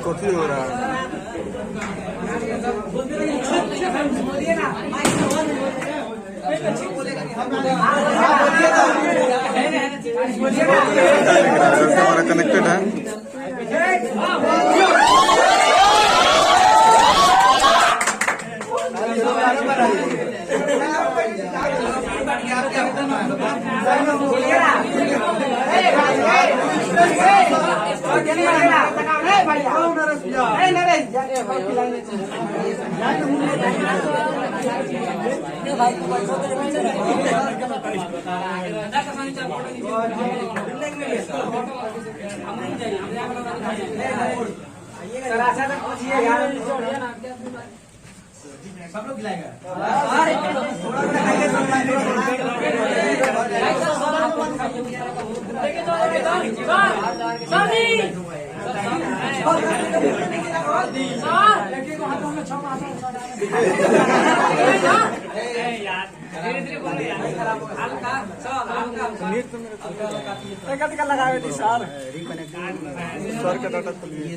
Coffee हो रहा है। हमारा कनेक्टेड है। सब लोग खिलाएगा। लगाए थे सर का डाटा खोलिए।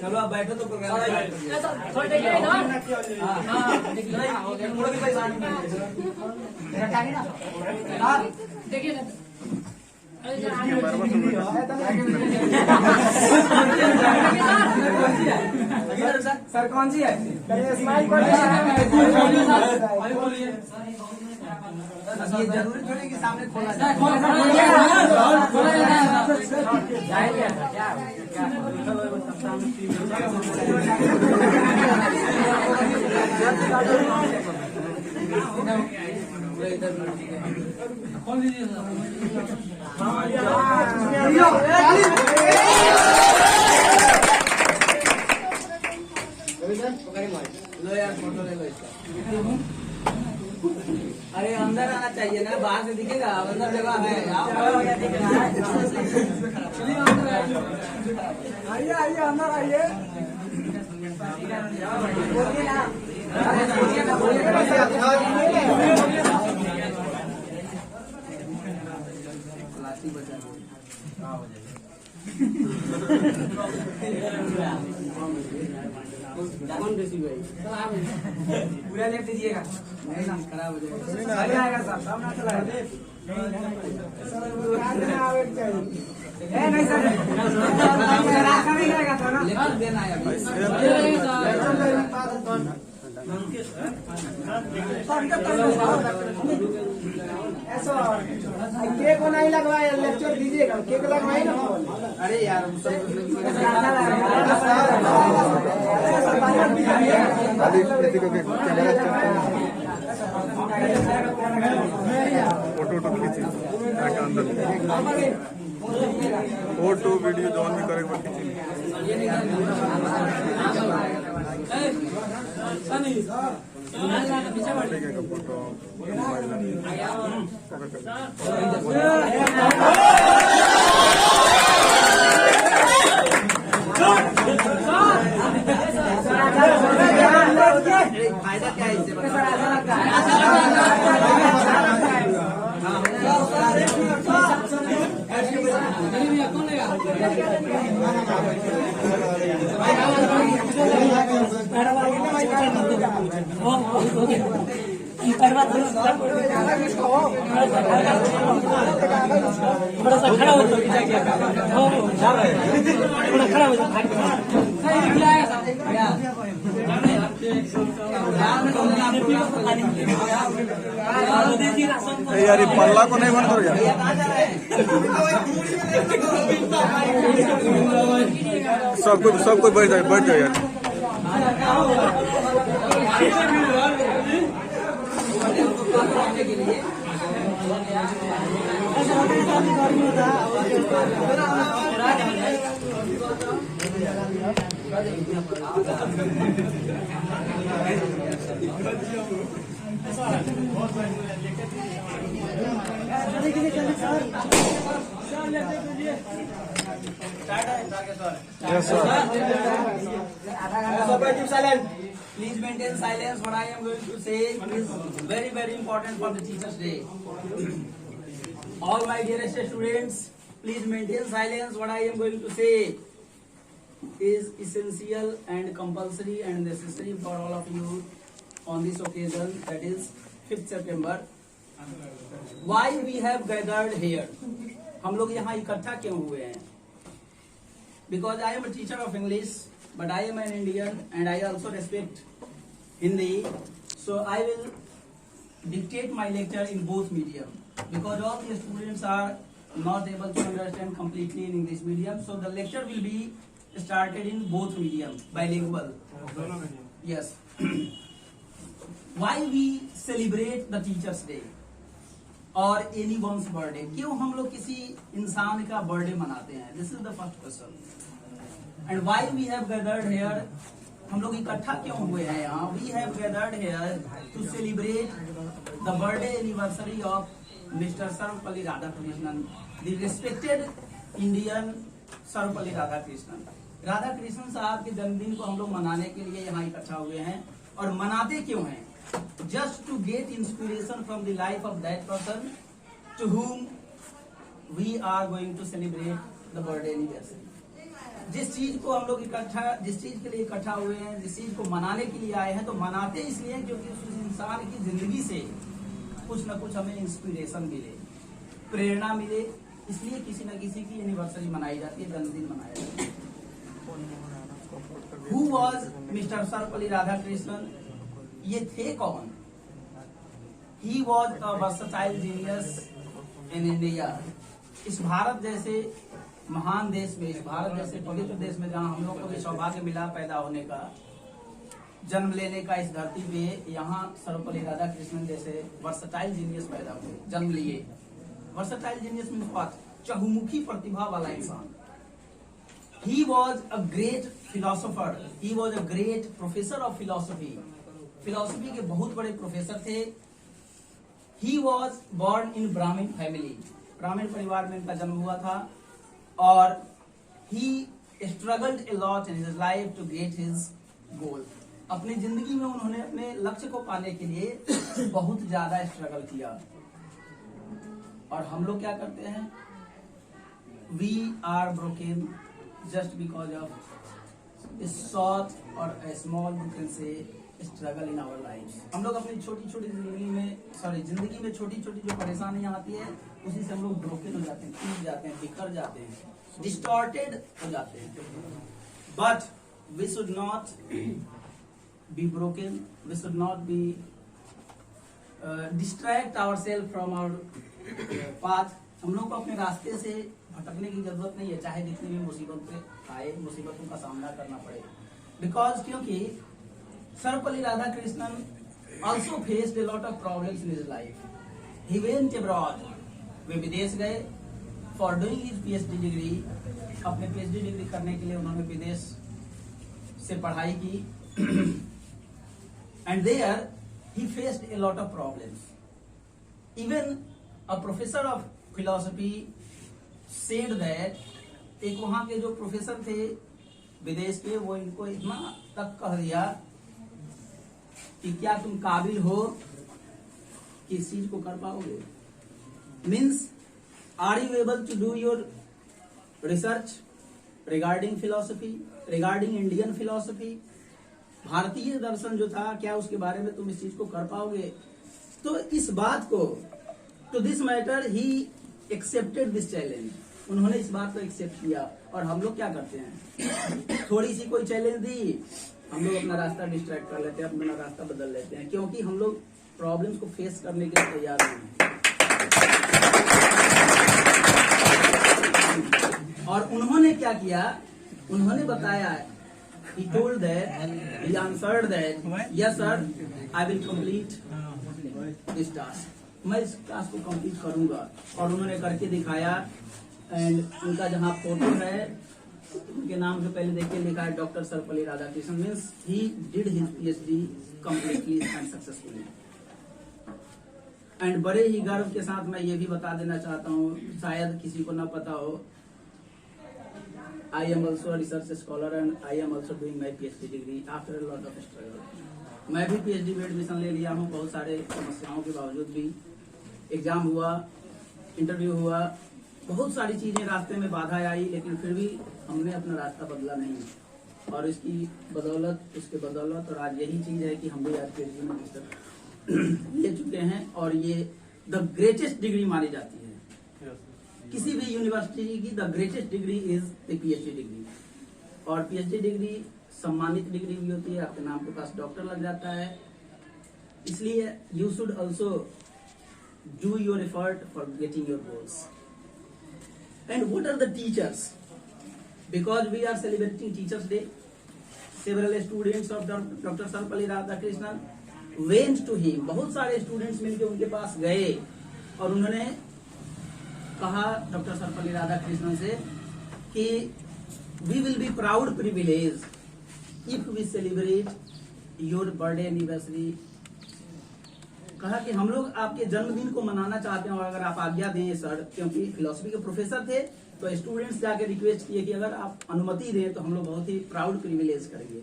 चलो आप बैठो तो प्रोग्राम देखिए सर कौन सी है? ये जरूरी थोड़ी कि सामने खोला जाए। खोल दीजिए लो यार, फोटो ले लो इसका। अरे अंदर आना चाहिए ना, बाहर से दिखेगा। अंदर जगह है। आइए आइए अंदर आइए। पूरा लेफ्ट दीजिएगा, खराब हो जाएगा। साहब ना चला नहीं सर, देना है केक को नहीं लगवाया, लेक्चर दीजिएगा। केक लगवाई ना। अरे यार फोटो खींची अंदर फोटो वीडियो जो भी करे फोटो फायदा क्या है इससे? थोड़ा सा खड़ा हो यार पल्ला को नहीं बंद करो यार। सब कोई बैठ जाए यार। Yes sir. Please maintain silence. What I am going to say is very, very important for the Teachers' Day. All my dearest students, please maintain silence. What I am going to say is essential and compulsory and necessary for all of you on this occasion, that is 5th September. Why we have gathered here? हम लोग यहाँ इकट्ठा क्यों हुए हैं? Because I am a teacher of English, but I am an Indian and I also respect Hindi. So I will dictate my lecture in both medium because all the students are not able to understand completely in English medium. So the lecture will be started in both medium, bilingual. Yes. Why we celebrate the Teachers' Day or anyone's birthday? क्यों हम लोग किसी इंसान का birthday मनाते हैं? This is the first question. And why we have gathered here? हम लोग इकट्ठा क्यों हुए हैं यहाँ? We have gathered here to celebrate the birthday anniversary of Mr. Sarvapalli Radhakrishnan, the respected Indian Sarvapalli Radhakrishnan. Radhakrishnan साहब के जन्मदिन को हम लोग मनाने के लिए यहाँ इकट्ठा हुए हैं. और मनाते क्यों हैं? Just to get inspiration from the life of that person to whom we are going to celebrate the birthday anniversary. जिस चीज को हम लोग इकट्ठा, जिस चीज के लिए इकट्ठा हुए हैं, जिस चीज को मनाने के लिए आए हैं, तो मनाते इसलिए क्योंकि उस इंसान की जिंदगी से कुछ न कुछ हमें इंस्पिरेशन मिले, प्रेरणा मिले, इसलिए किसी न किसी की एनिवर्सरी मनाई जाती है, जन्मदिन मनाया जाता है. Who was Mr. Sarvapalli Radhakrishnan? ये थे कौन? He was a versatile genius in India. इस भारत जैसे महान देश में, इस भारत जैसे पवित्र देश में, जहाँ हम लोग को भी सौभाग्य मिला पैदा होने का, जन्म लेने का इस धरती पे, यहाँ सर्वपल्ली राधाकृष्णन जैसे वर्सटाइल जीनियस पैदा हुए, जन्म लिए. Versatile genius means what? चहुमुखी प्रतिभा वाला इंसान. He was a great philosopher. He was a great professor of philosophy. Philosophy के बहुत बड़े प्रोफेसर थे. He was born in Brahmin family. ब्राह्मण परिवार में इनका जन्म हुआ था. और he struggled a lot in his life to get his goal. अपनी जिंदगी में उन्होंने अपने लक्ष्य को पाने के लिए बहुत ज्यादा स्ट्रगल किया. और हम लोग क्या करते हैं? We are broken just because of a short or a small, you can say, struggle in our lives. हम लोग अपनी छोटी छोटी जिंदगी में छोटी छोटी जो परेशानियां आती है, उसी से हम लोग ब्रोकन हो जाते हैं, टूट जाते हैं, बिखर जाते हैं, डिस्टॉर्टेड हो जाते हैं. But we should not be broken. We should not be distract ourselves from our path. हम लोग को अपने रास्ते से भटकने की जरूरत नहीं है, चाहे जितनी भी मुसीबतें आए, मुसीबतों का सामना करना पड़े. बिकॉज क्योंकि Sarvepalli Radhakrishnan also faced a lot of problems in his life. He went abroad. वे विदेश गए for doing his PhD degree. अपने PhD डिग्री करने के लिए उन्होंने विदेश से पढ़ाई की. And there he faced a lot of problems. Even a professor of philosophy said that एक वहाँ के जो प्रोफेसर थे विदेश के, वो इनको इतना तक कह दिया कि क्या तुम काबिल हो कि इस चीज को कर पाओगे? Means are you able to do your research regarding philosophy, regarding Indian philosophy, भारतीय दर्शन जो था, क्या उसके बारे में तुम इस चीज को कर पाओगे? तो इस बात को, तो this matter he accepted this challenge. उन्होंने इस बात को एक्सेप्ट किया. और हम लोग क्या करते हैं? थोड़ी सी कोई चैलेंज दी, हम लोग अपना रास्ता डिस्ट्रैक्ट कर लेते हैं, अपना रास्ता बदल लेते हैं, क्योंकि हम लोग प्रॉब्लम्स को फेस करने के लिए तैयार नहीं हैं. और उन्होंने क्या किया? उन्होंने बताया, he told that, he answered that, yes sir, I will complete this task. मैं इस टास्क को कंप्लीट करूंगा. और उन्होंने करके दिखाया. एंड उनका जहाँ फोटो है, उनके नाम से पहले देख के लिखा है doctor Sarvepalli Radhakrishnan. Means he did his PhD completely and successfully. And बड़े ही गर्व के साथ मैं ये भी बता देना चाहता हूँ, शायद किसी को ना पता हो, I am also a research scholar and I am also doing my PhD degree after a lot of struggle. मैं भी PhD में एडमिशन ले लिया हूँ, बहुत सारे समस्याओं के बावजूद भी। एग्जाम हुआ, इंटरव्यू हुआ, बहुत सारी चीजें रास्ते में बाधा आई, लेकिन फिर भी हमने अपना रास्ता बदला नहीं। और इसकी बदौलत, उसके बदौलत, और आज यही चीज है कि हम भी आज PhD में ले चुके हैं, और ये द ग्रेटेस्ट डिग्री मानी जाती है। किसी भी यूनिवर्सिटी की the greatest degree is the PhD degree. और PhD डिग्री सम्मानित डिग्री भी होती है, आपके नाम के पास डॉक्टर लग जाता है। इसलिए you should also do your effort for getting your goals. And what are the teachers? Because we are celebrating teachers day, several students of doctor Sarvepalli Radhakrishnan went to him. बहुत सारे स्टूडेंट्स मिलकर उनके पास गए और उन्होंने कहा डॉक्टर सर्वपल्ली राधाकृष्णन से कि we will be proud privilege if we celebrate your birthday anniversary. कहा कि हम लोग आपके जन्मदिन को मनाना चाहते हैं और अगर आप आज्ञा दें सर, क्योंकि फिलोसफी के प्रोफेसर थे, तो स्टूडेंट्स जाके रिक्वेस्ट किए कि अगर आप अनुमति दें तो हम लोग बहुत ही प्राउड प्रिविलेज करेंगे,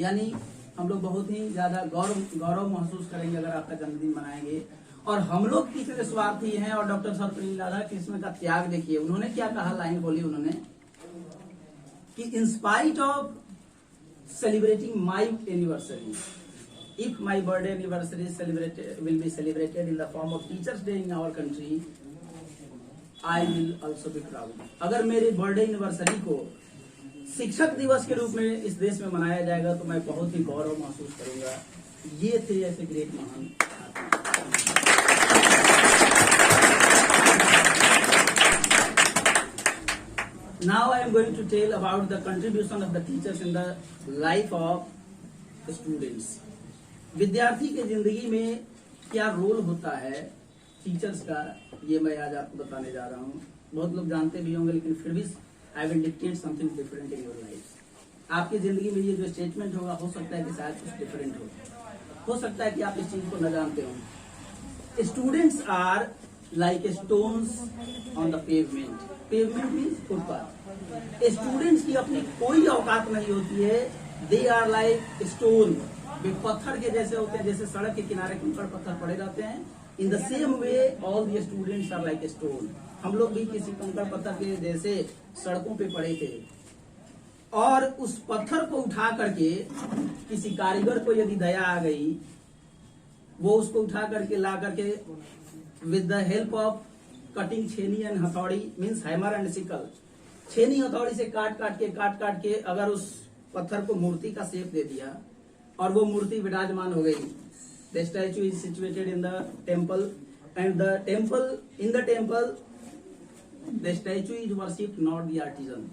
यानी हम लोग बहुत ही ज्यादा गौरव महसूस करेंगे अगर आपका जन्मदिन मनाएंगे। और हम लोग कितने स्वार्थी हैं, और डॉक्टर सर्वपल्ली राधाकृष्णन का त्याग देखिए, उन्होंने क्या कहा, लाइन बोली उन्होंने कि इन spite of celebrating my anniversary, if my birthday anniversary will be celebrated in the form of Teachers Day in our country, I will also be proud. अगर मेरी बर्थडे एनिवर्सरी को शिक्षक दिवस के रूप में इस देश में मनाया जाएगा तो मैं बहुत ही गौरव महसूस करूंगा। ये थे ऐसे ग्रेट महान। Now I am going to tell about the contribution of the teachers in the life of students. विद्यार्थी के जिंदगी में क्या रोल होता है टीचर्स का, ये मैं आज आपको बताने जा रहा हूँ। बहुत लोग जानते भी होंगे, लेकिन फिर भी I will dictate something different in your life. आपकी जिंदगी में ये जो स्टेटमेंट होगा, हो सकता है कि शायद कुछ डिफरेंट हो सकता है कि आप इस चीज को न जानते हो। Students are like stones on the pavement. Pavement means footpath. Students की अपनी कोई औकात नहीं होती है। They are like stone. वे पत्थर के जैसे होते हैं, जैसे सड़क के किनारे कंकड़ पत्थर पड़े रहते हैं। In the same way, all the students are like stone. हम लोग भी किसी कंकड़ पत्थर के जैसे सड़कों पे पड़े थे, और उस पत्थर को उठा करके किसी कारीगर को यदि दया आ गई, वो उसको उठा करके ला करके with the help of cutting छेनी एंड हथौड़ी मीन्स हैमर एंड सिकल, छेनी हथौड़ी से काट काट के अगर उस पत्थर को मूर्ति का शेप दे दिया और वो मूर्ति विराजमान हो गई। The statue is situated in the temple and the temple the statue is worshipped not the artisan.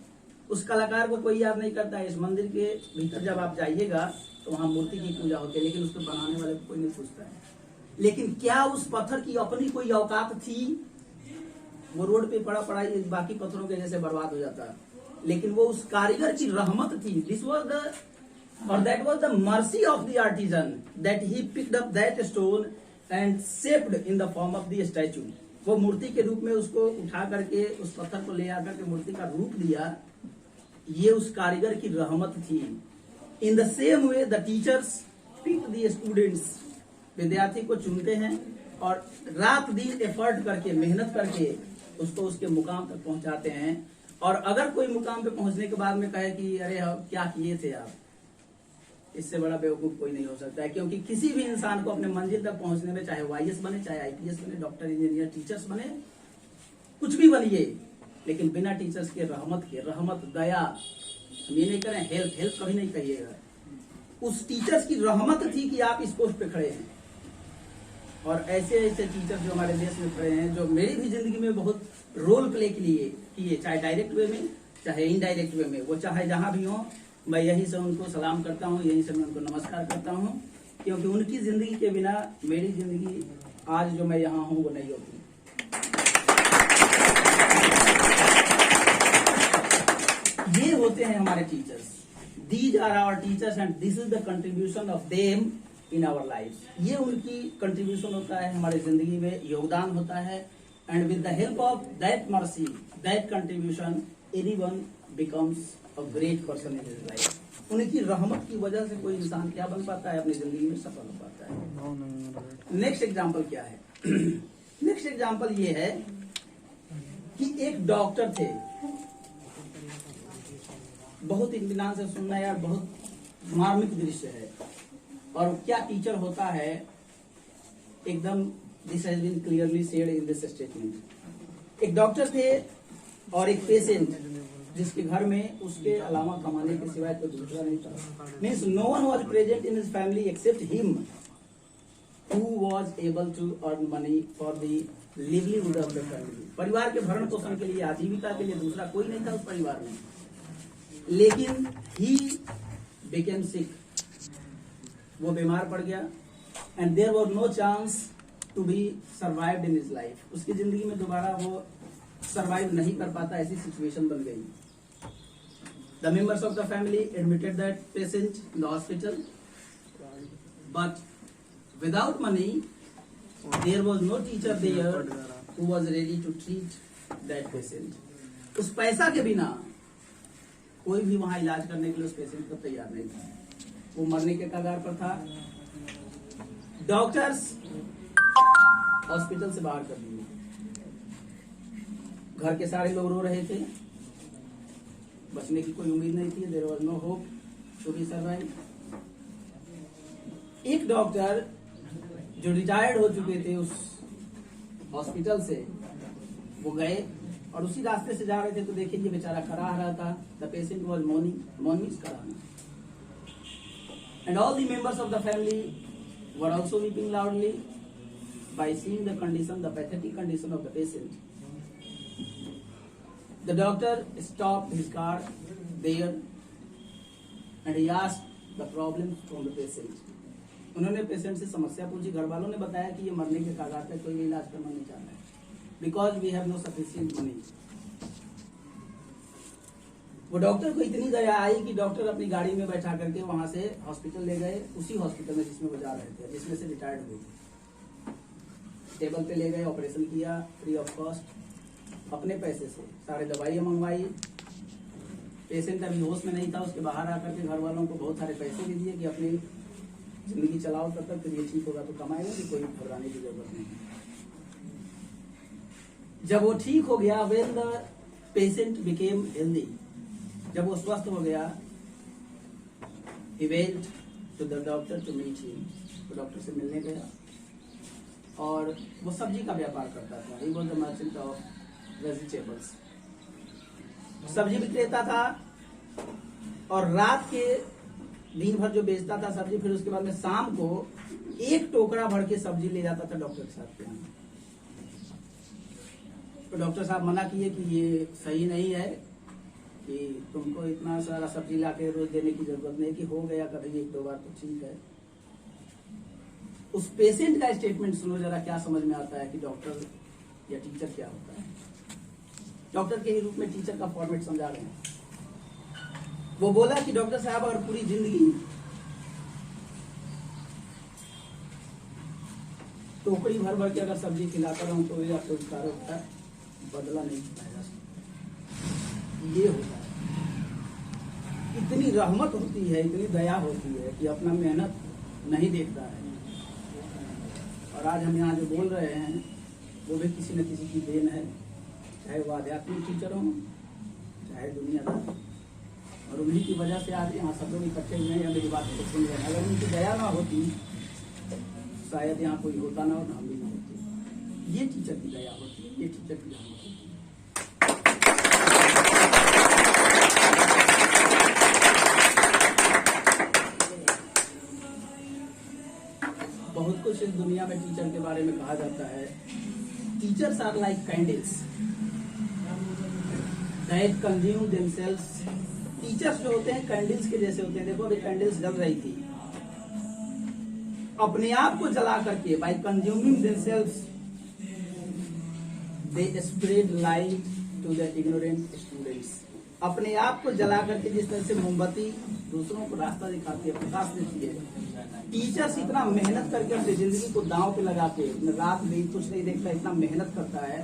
उस कलाकार को कोई याद नहीं करता है। इस मंदिर के भीतर जब आप जाइएगा तो वहां मूर्ति की पूजा होती है, लेकिन उसको बनाने वाले को कोई नहीं पूछता है। लेकिन क्या उस पत्थर की अपनी कोई औकात थी? वो रोड पे पड़ा बाकी पत्थरों के जैसे बर्बाद हो जाता, लेकिन वो उस कारीगर की रहमत थी। दिस वाज द और that was the mercy of the artisan that he picked up that stone and shaped in the form of the statue. वो मूर्ति के रूप में उसको उठा करके उस पत्थर को ले आकर के मूर्ति का रूप दिया। ये उस कारीगर की रहमत थी। In the same way the teachers pick the students. विद्यार्थी को चुनते हैं और रात दिन एफर्ट करके, मेहनत करके उसको उसके मुकाम तक पहुंचाते हैं। और अगर कोई मुकाम पे पहुंचने के बाद में कहे कि अरे क्या किए थे आप, इससे बड़ा बेवकूफ कोई नहीं हो सकता है। क्योंकि किसी भी इंसान को अपने मंजिल तक पहुंचने में, चाहे वो IAS बने, चाहे IPS बने, डॉक्टर, इंजीनियर, टीचर्स बने, कुछ भी बनिए, लेकिन बिना टीचर्स के रहमत, दया, हम ये नहीं करें हेल्प कभी नहीं कहिएगा। उस टीचर्स की रहमत थी कि आप इस पोस्ट पे खड़े हैं। और ऐसे टीचर्स जो हमारे देश में खड़े हैं, जो मेरी भी जिंदगी में बहुत रोल प्ले किए, चाहे डायरेक्ट वे में, चाहे इनडायरेक्ट वे में, वो चाहे जहां भी हो, मैं यहीं से उनको सलाम करता हूं, यहीं से मैं उनको नमस्कार करता हूं, क्योंकि उनकी जिंदगी के बिना मेरी जिंदगी आज जो मैं यहाँ हूं वो नहीं होती। ये होते हैं हमारे teachers. These are our teachers and this is the contribution of them in our life. ये उनकी कंट्रीब्यूशन होता है, हमारे जिंदगी में योगदान होता है। And with the help of that mercy, that contribution, anyone becomes a great person in his life. उनकी रहमत की वजह से कोई इंसान क्या बन पाता है, अपनी जिंदगी में सफल हो पाता है। नेक्स्ट एग्जाम्पल क्या है? नेक्स्ट एग्जाम्पल ये है कि एक डॉक्टर थे, बहुत इत्मीनान से सुनना यार, बहुत मार्मिक दृश्य है। और क्या टीचर होता है, एकदम this has been clearly said in this statement. एक डॉक्टर थे और एक पेशेंट जिसके घर में उसके अलावा कमाने के सिवाय कोई दूसरा नहीं था। Means no one was present in his family except him who was able to earn money for the livelihood of the family. परिवार के भरण पोषण के लिए, आजीविका के लिए दूसरा कोई नहीं था उस परिवार में। लेकिन ही बिकेम सिक, वो बीमार पड़ गया। And there was no chance to be survived in his life. उसकी जिंदगी में दोबारा वो सर्वाइव नहीं कर पाता, ऐसी सिचुएशन बन गई। The members of the family admitted that patient in the hospital, but without money there was no teacher there who was ready to treat that patient. उस पैसा के बिना कोई भी वहां इलाज करने के लिए उस पेशेंट को तैयार नहीं था। वो मरने के कगार पर था। डॉक्टर्स हॉस्पिटल से बाहर कर दिए। घर के सारे लोग रो रहे थे, बचने की कोई उम्मीद नहीं थी। There was no hope to be survive. एक डॉक्टर जो रिटायर्ड हो चुके थे उस हॉस्पिटल से, वो गए और उसी रास्ते से जा रहे थे तो देखिए ये बेचारा कराह रहा था। द पेशेंट वाज मॉर्निंग कराहना। And all the members of the family were also weeping loudly by seeing the condition, the pathetic condition of the patient. The doctor stopped his car there and he asked the problem from the patient. उन्होंने patient से समस्या पूछी। घर वालों ने बताया कि ये मरने के कगार पे, कोई इलाज करना नहीं चाह रहा है, because we have no sufficient money. वो डॉक्टर को इतनी दया आई कि डॉक्टर अपनी गाड़ी में बैठा करके वहां से हॉस्पिटल ले गए, उसी हॉस्पिटल में जिसमें वो जा रहे थे, जिसमें से रिटायर्ड हुए। टेबल पे ले गए, ऑपरेशन किया फ्री ऑफ कॉस्ट, अपने पैसे से सारे दवाइयां मंगवाई। पेशेंट अभी होश में नहीं था, उसके बाहर आकर के घर वालों को बहुत सारे पैसे भी दिए कि अपनी जिंदगी चलाओ तब तक, फिर ये ठीक होगा तो कमाएगा, कि कोई घबराने की जरूरत नहीं। जब वो ठीक हो गया, when the patient became healthy, जब वो स्वस्थ हो गया, he went to the doctor to meet him, तो डॉक्टर से मिलने गया। और वो सब्जी का व्यापार करता था। he was the merchant of vegetables, सब्जी विक्रेता था। और रात के दिन भर जो बेचता था सब्जी, फिर उसके बाद में शाम को एक टोकरा भर के सब्जी ले जाता था डॉक्टर के साथ। तो डॉक्टर साहब मना किए कि ये सही नहीं है, कि तुमको इतना सारा सब्जी ला के रोज देने की जरूरत नहीं, कि हो गया कभी एक दो बार तो ठीक है। उस पेशेंट का स्टेटमेंट सुनो जरा, क्या समझ में आता है कि डॉक्टर या टीचर क्या होता है। डॉक्टर के ही रूप में टीचर का फॉर्मेट समझा रहे हैं। वो बोला कि डॉक्टर साहब अगर पूरी जिंदगी टोकरी भर भर के अगर सब्जी खिलाता रहूं तो ये आपको उपकार होता है, बदला नहीं चुकाया जा सकता। ये होता है, इतनी रहमत होती है, इतनी दया होती है कि अपना मेहनत नहीं देखता है। और आज हम यहाँ जो बोल रहे हैं वो भी किसी न किसी की देन है, चाहे वो आध्यात्मिक टीचर हो, चाहे दुनियादार। और उन्हीं की वजह से आज यहाँ सब लोग इकट्ठे हुए हैं, मेरी बात को सुन रहे हैं। अगर उनकी दया ना होती शायद यहाँ कोई होता ना, और हम भी ना होते। ये टीचर की दया होती है, ये टीचर की रहमत होती है। बहुत कुछ इस दुनिया में टीचर के बारे में कहा जाता है। Teachers are like candles that consume themselves. Teachers जो होते हैं कैंडल्स के जैसे होते हैं। देखो अभी कैंडल्स जल रही थी, अपने आप को जला करके, by consuming themselves they spread light to the ignorant students. अपने आप को जला करके जिस तरह से मोमबत्ती दूसरों को रास्ता दिखाती है, प्रकाश देती है, टीचर्स इतना मेहनत करके अपनी जिंदगी को दांव पे लगा के रात दिन कुछ नहीं देखता, इतना मेहनत करता है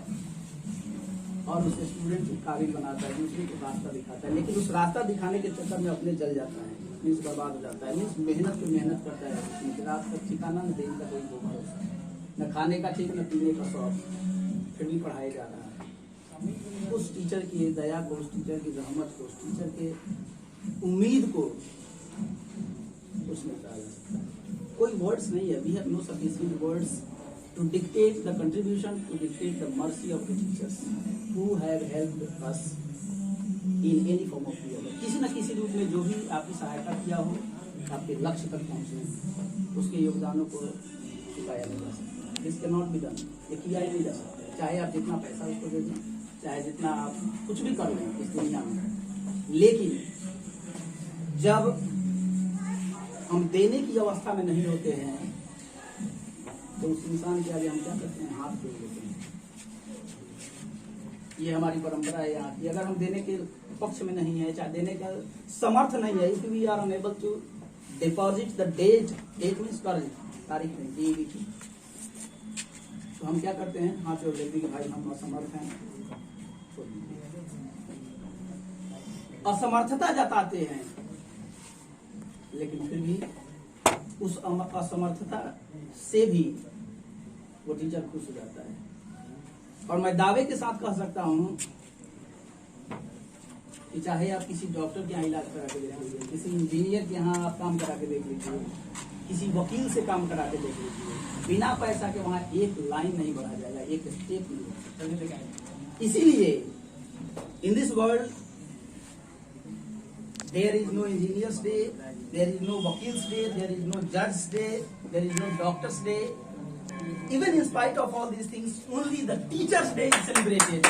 और उसे स्टूडेंट को काबिल बनाता है, दूसरे को रास्ता दिखाता है, लेकिन उस रास्ता दिखाने के चक्कर में अपने जल जाता है, मीन्स बर्बाद हो जाता है। मीन्स मेहनत पे मेहनत करता है, रात तक ठिकाना न देने का कोई भरोसा, न खाने का ठीक न पीने का शौक, फिर भी पढ़ाया जा रहा है। उस टीचर की दया को, उस टीचर की रहमत को, उस टीचर के उम्मीद को उसने कहा जा सकता है। कोई वर्ड्स नहीं है, we have no sufficient words to dictate the contribution, to dictate the mercy of the teachers who have helped us in any form of way. किसी न किसी रूप में जो भी आपकी सहायता किया हो आपके लक्ष्य तक पहुंचने, उसके योगदानों को चुकाया नहीं जा सकता। This can not be done, ये किया ही नहीं जा सकता, चाहे आप जितना पैसा उसको दे दें, चाहे जितना आप कुछ भी कर लें इस दुनिया में। लेकिन जब हम देने की अवस्था में नहीं होते हैं तो उस इंसान के आगे हम क्या करते हैं, हाथ जोड़ देते हैं। ये हमारी परंपरा है यहाँ की। अगर हम देने के पक्ष में नहीं है, चाहे देने का समर्थ नहीं है, if we are unable to deposit the date means तारीख नहीं दी थी, तो हम क्या करते हैं, हाथ जोड़ देते हैं कि भाई हम असमर्थ हैं। असमर्थता जताते हैं, लेकिन फिर भी उस असमर्थता से भी वो टीचर खुश हो जाता है। और मैं दावे के साथ कह सकता हूं कि चाहे आप किसी डॉक्टर के यहाँ इलाज करा के देख लीजिए, किसी इंजीनियर के यहाँ आप काम करा के देख लीजिए, किसी वकील से काम करा के देख लीजिए, बिना पैसा के वहां एक लाइन नहीं बढ़ा जाएगा, एक स्टेप नहीं बढ़ा। इसीलिए इन this world there is no engineers day, there is no wakils day, there is no judge day, there is no doctors day. Even in spite of all these things, only the teachers day is celebrated.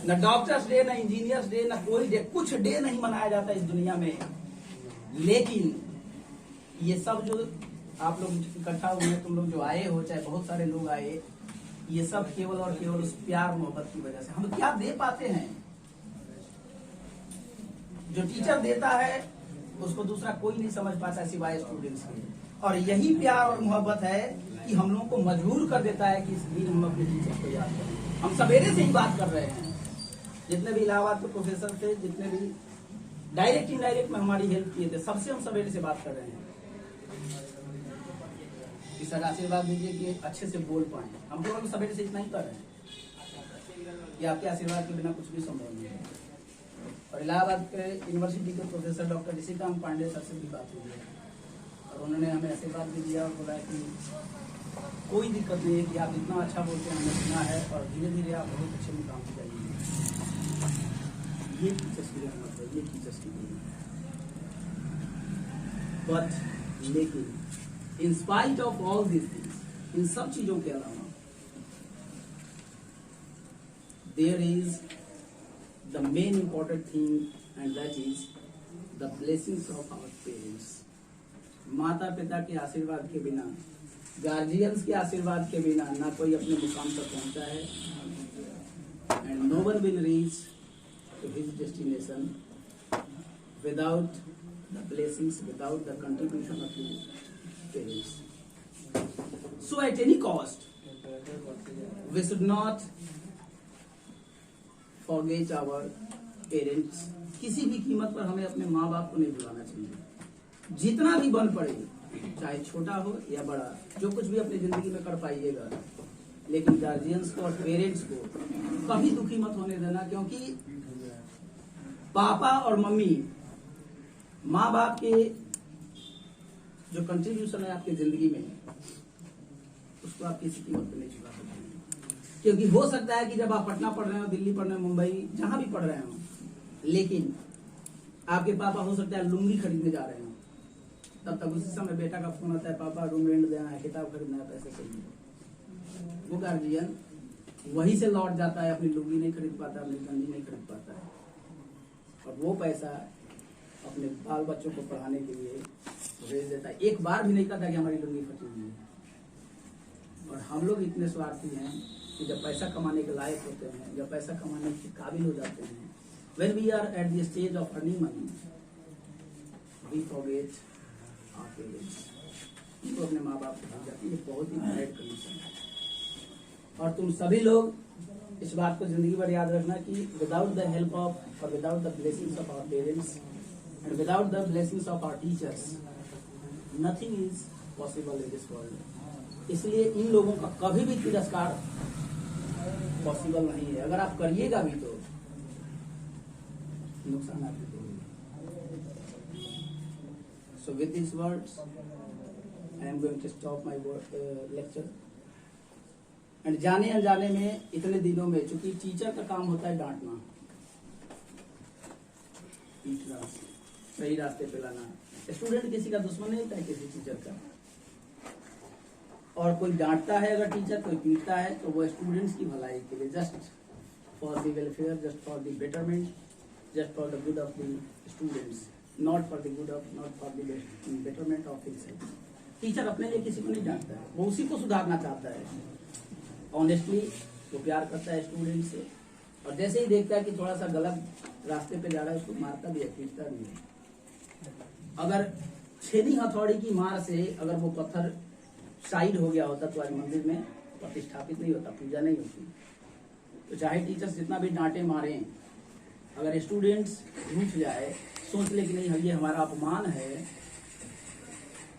न doctors day, न engineers day, न कोई day, कुछ day नहीं मनाया जाता इस दुनिया में। लेकिन ये सब जो आप लोग इकट्ठा हुए, तुम लोग जो आए हो, चाहे बहुत सारे लोग आए, ये सब केवल और केवल उस प्यार मोहब्बत की वजह से। हम क्या दे पाते हैं, जो टीचर देता है उसको दूसरा कोई नहीं समझ पाता सिवाय स्टूडेंट्स के। और यही प्यार और मोहब्बत है कि हम लोगों को मजबूर कर देता है कि इस दिन हम अपने टीचर को याद करें। हम सवेरे से ही बात कर रहे हैं, जितने भी इलाहाबाद के प्रोफेसर थे, जितने भी डायरेक्ट इनडायरेक्ट में हमारी हेल्प किए थे, सबसे हम सवेरे से बात कर रहे हैं। सर आशीर्वाद दीजिए कि अच्छे से बोल पाए। हम लोग सवेरे से इतना ही कर रहे हैं कि आपके आशीर्वाद के बिना कुछ भी संभव नहीं है। और इलाहाबाद के यूनिवर्सिटी के professor doctor Rishikant Pandey sir से भी बात हुई है और उन्होंने हमें आशीर्वाद भी दिया और बोला कि कोई दिक्कत नहीं है, कि आप इतना अच्छा बोलते हैं, हमने सुना है और धीरे धीरे आप बहुत अच्छे मुकाम पर जाइए। ये टीचर्स की रहमत है, ये टीचर्स की बट लेकिन in spite of all this things, इन सब चीजों के अलावा there is the main important thing and that is the blessings of our parents. माता पिता के आशीर्वाद के बिना, गार्जियंस के आशीर्वाद के बिना ना कोई अपने मुकाम तक पहुंचा है। And no one will reach to his destination without the blessings, without the contribution of his parents. So at any cost, we should not forget our parents. किसी भी कीमत पर हमें अपने माँ बाप को नहीं भुलाना चाहिए। जितना भी बन पड़े, चाहे छोटा हो या बड़ा, जो कुछ भी अपनी जिंदगी में कर पाइएगा, लेकिन गार्जियंस को और पेरेंट्स को कभी दुखी मत होने देना, क्योंकि पापा और मम्मी, माँ बाप के जो कंट्रीब्यूशन है आपकी जिंदगी में, उसको आप किसी कीमत पर नहीं चुका सकते। क्योंकि हो सकता है कि जब आप पटना पढ़ रहे हो, दिल्ली पढ़ रहे हो, मुंबई, जहां भी पढ़ रहे हो, लेकिन आपके पापा हो सकता है लुंगी खरीदने जा रहे हो, तब तक उसी समय बेटा का फोन आता है, पापा रूम रेंट देना है, किताब खरीदना है, पैसे चाहिए। वो गार्जियन वहीं से लौट जाता है, अपनी लुंगी नहीं खरीद पाता, अपनी गंजी नहीं खरीद पाता है, और वो पैसा अपने बाल बच्चों को पढ़ाने के लिए भेज देता है। एक बार भी नहीं कहता कि हमारी लुंगी फटी हुई है। और हम लोग इतने स्वार्थी हैं कि जब पैसा कमाने के लायक होते हैं, जब पैसा कमाने के काबिल हो जाते हैं, when we are at the stage of earning money, we forget our parents. तो अपने माँ बाप को भूल जाते हैं। ये बहुत ही बैड कंडीशन है। और तुम सभी लोग इस बात को जिंदगी भर याद रखना कि विदाउट द हेल्प ऑफ और without the blessings of our parents and without the blessings of our teachers, nothing is possible in this world. इसलिए इन लोगों का कभी भी तिरस्कार पॉसिबल नहीं है। अगर आप करिएगा भी तो नुकसान आपको होगा। So with this words I am going to stop my lecture. And जाने अनजाने में इतने दिनों में, चूंकि टीचर का काम होता है डांटना, पीटना, सही रास्ते पे लाना। स्टूडेंट किसी का दुश्मन नहीं होता है, किसी टीचर का। और कोई डांटता है अगर टीचर, कोई पीटता है, तो वो स्टूडेंट्स की भलाई के लिए, just for the welfare, just for the betterment, just for the good of the students, not for the good of, not for the betterment of himself. Teacher अपने लिए किसी को नहीं डांटता है, वो उसी को सुधारना चाहता है। ऑनेस्टली वो प्यार करता है स्टूडेंट से, और जैसे ही देखता है कि थोड़ा सा गलत रास्ते पे जा रहा है, उसको मारता भी है, पीटता भी है। अगर छेदी हथौड़ी की मार से अगर वो पत्थर साइड हो गया होता तो आज मंदिर में प्रतिष्ठापित नहीं होता, पूजा नहीं होती। तो चाहे टीचर्स जितना भी डांटे मारे, अगर स्टूडेंट्स रूठ जाए, सोच ले कि नहीं ये हमारा अपमान है,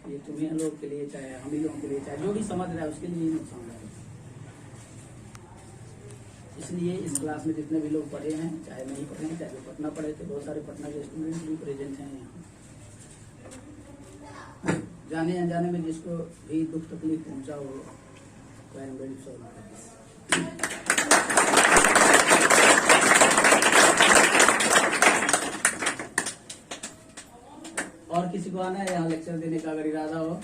ये तुम्हें लोग के लिए, चाहे हम ही लोगों के लिए, चाहे जो भी समझ रहा है उसके लिए नुकसान है। इसलिए इस क्लास में जितने भी लोग पढ़े हैं, चाहे नहीं पढ़े हैं, चाहे जो पटना पढ़े थे, बहुत सारे पटना के स्टूडेंट्स भी प्रेजेंट हैं यहाँ। जाने अनजाने में जिसको भी दुख तकलीफ पहुंचा हो, तो आई एम वेरी सॉरी। और किसी को आना है यहाँ लेक्चर देने का अगर इरादा हो,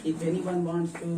इफ एनीवन वांट्स टू